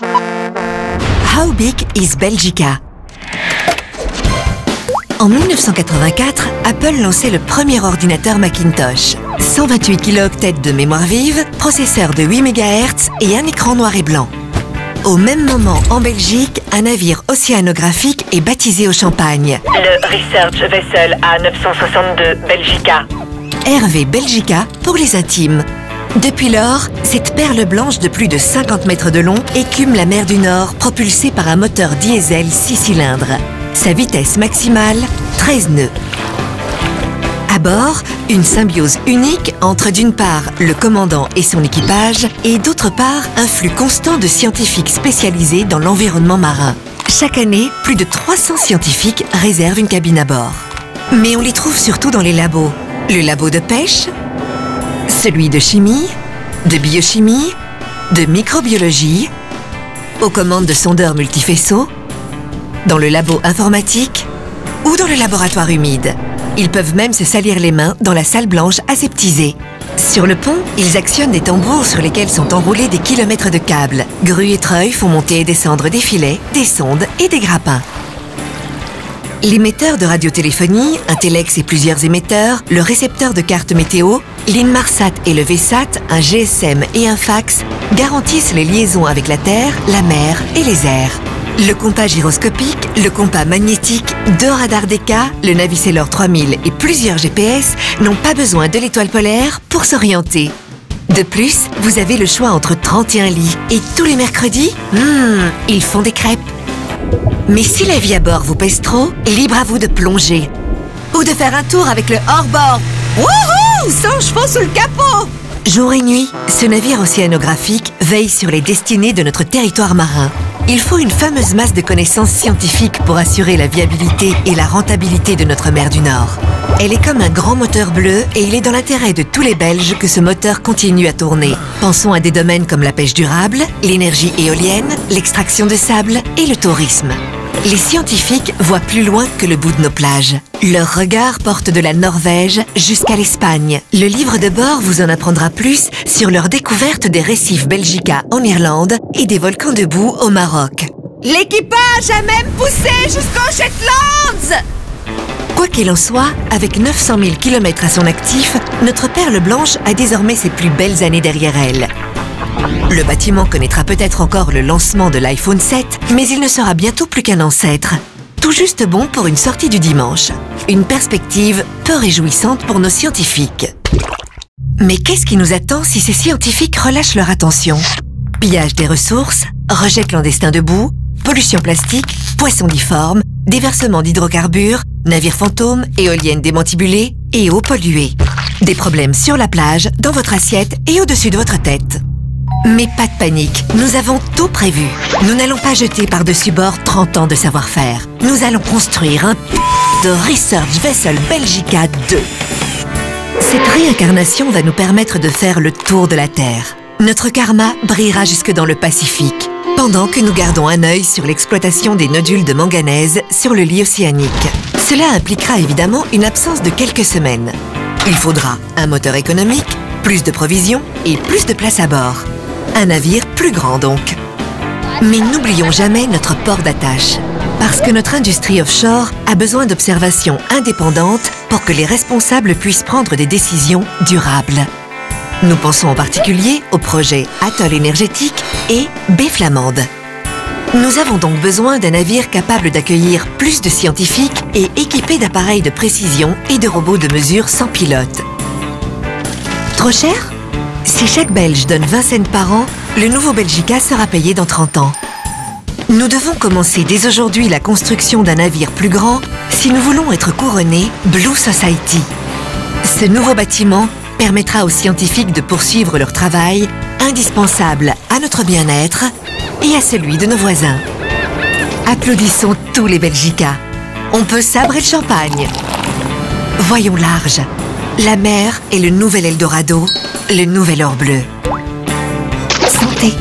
How big is Belgica? En 1984, Apple lançait le premier ordinateur Macintosh. 128 kilooctets de mémoire vive, processeur de 8 MHz et un écran noir et blanc. Au même moment, en Belgique, un navire océanographique est baptisé au champagne. Le Research Vessel A962 Belgica. RV Belgica pour les intimes. Depuis lors, cette perle blanche de plus de 50 mètres de long écume la mer du Nord propulsée par un moteur diesel 6 cylindres. Sa vitesse maximale, 13 nœuds. À bord, une symbiose unique entre d'une part le commandant et son équipage et d'autre part un flux constant de scientifiques spécialisés dans l'environnement marin. Chaque année, plus de 300 scientifiques réservent une cabine à bord. Mais on les trouve surtout dans les labos. Le labo de pêche, celui de chimie, de biochimie, de microbiologie, aux commandes de sondeurs multifaisceaux, dans le labo informatique ou dans le laboratoire humide. Ils peuvent même se salir les mains dans la salle blanche aseptisée. Sur le pont, ils actionnent des tambours sur lesquels sont enroulés des kilomètres de câbles. Grues et treuils font monter et descendre des filets, des sondes et des grappins. L'émetteur de radiotéléphonie, un téléx et plusieurs émetteurs, le récepteur de cartes météo, l'Inmarsat et le VSAT, un GSM et un fax garantissent les liaisons avec la Terre, la mer et les airs. Le compas gyroscopique, le compas magnétique, 2 radars DK, le Navisailor 3000 et plusieurs GPS n'ont pas besoin de l'étoile polaire pour s'orienter. De plus, vous avez le choix entre 31 lits et tous les mercredis, ils font des crêpes. Mais si la vie à bord vous pèse trop, libre à vous de plonger ou de faire un tour avec le hors-bord. Wouhou! 100 chevaux sous le capot! Jour et nuit, ce navire océanographique veille sur les destinées de notre territoire marin. Il faut une fameuse masse de connaissances scientifiques pour assurer la viabilité et la rentabilité de notre mer du Nord. Elle est comme un grand moteur bleu et il est dans l'intérêt de tous les Belges que ce moteur continue à tourner. Pensons à des domaines comme la pêche durable, l'énergie éolienne, l'extraction de sable et le tourisme. Les scientifiques voient plus loin que le bout de nos plages. Leur regard porte de la Norvège jusqu'à l'Espagne. Le livre de bord vous en apprendra plus sur leur découverte des récifs Belgica en Irlande et des volcans de boue au Maroc. L'équipage a même poussé jusqu'aux Shetlands! Quoi qu'il en soit, avec 900 000 km à son actif, notre perle blanche a désormais ses plus belles années derrière elle. Le bâtiment connaîtra peut-être encore le lancement de l'iPhone 7, mais il ne sera bientôt plus qu'un ancêtre. Tout juste bon pour une sortie du dimanche. Une perspective peu réjouissante pour nos scientifiques. Mais qu'est-ce qui nous attend si ces scientifiques relâchent leur attention? Pillage des ressources, rejet clandestin de boue, pollution plastique, poissons difformes, déversement d'hydrocarbures, navires fantômes, éoliennes démantibulées et eau polluée. Des problèmes sur la plage, dans votre assiette et au-dessus de votre tête. Mais pas de panique, nous avons tout prévu. Nous n'allons pas jeter par-dessus bord 30 ans de savoir-faire. Nous allons construire un de Research Vessel Belgica 2. Cette réincarnation va nous permettre de faire le tour de la Terre. Notre karma brillera jusque dans le Pacifique, pendant que nous gardons un œil sur l'exploitation des nodules de manganèse sur le lit océanique. Cela impliquera évidemment une absence de quelques semaines. Il faudra un moteur économique, plus de provisions et plus de place à bord. Un navire plus grand donc. Mais n'oublions jamais notre port d'attache. Parce que notre industrie offshore a besoin d'observations indépendantes pour que les responsables puissent prendre des décisions durables. Nous pensons en particulier au projet Atoll énergétique et Baie Flamande. Nous avons donc besoin d'un navire capable d'accueillir plus de scientifiques et équipé d'appareils de précision et de robots de mesure sans pilote. Trop cher? Si chaque Belge donne 20 cents par an, le nouveau Belgica sera payé dans 30 ans. Nous devons commencer dès aujourd'hui la construction d'un navire plus grand si nous voulons être couronnés Blue Society. Ce nouveau bâtiment permettra aux scientifiques de poursuivre leur travail, indispensable à notre bien-être et à celui de nos voisins. Applaudissons tous les Belgica. On peut sabrer le champagne. Voyons large. La mer est le nouvel Eldorado, le nouvel or bleu. Santé!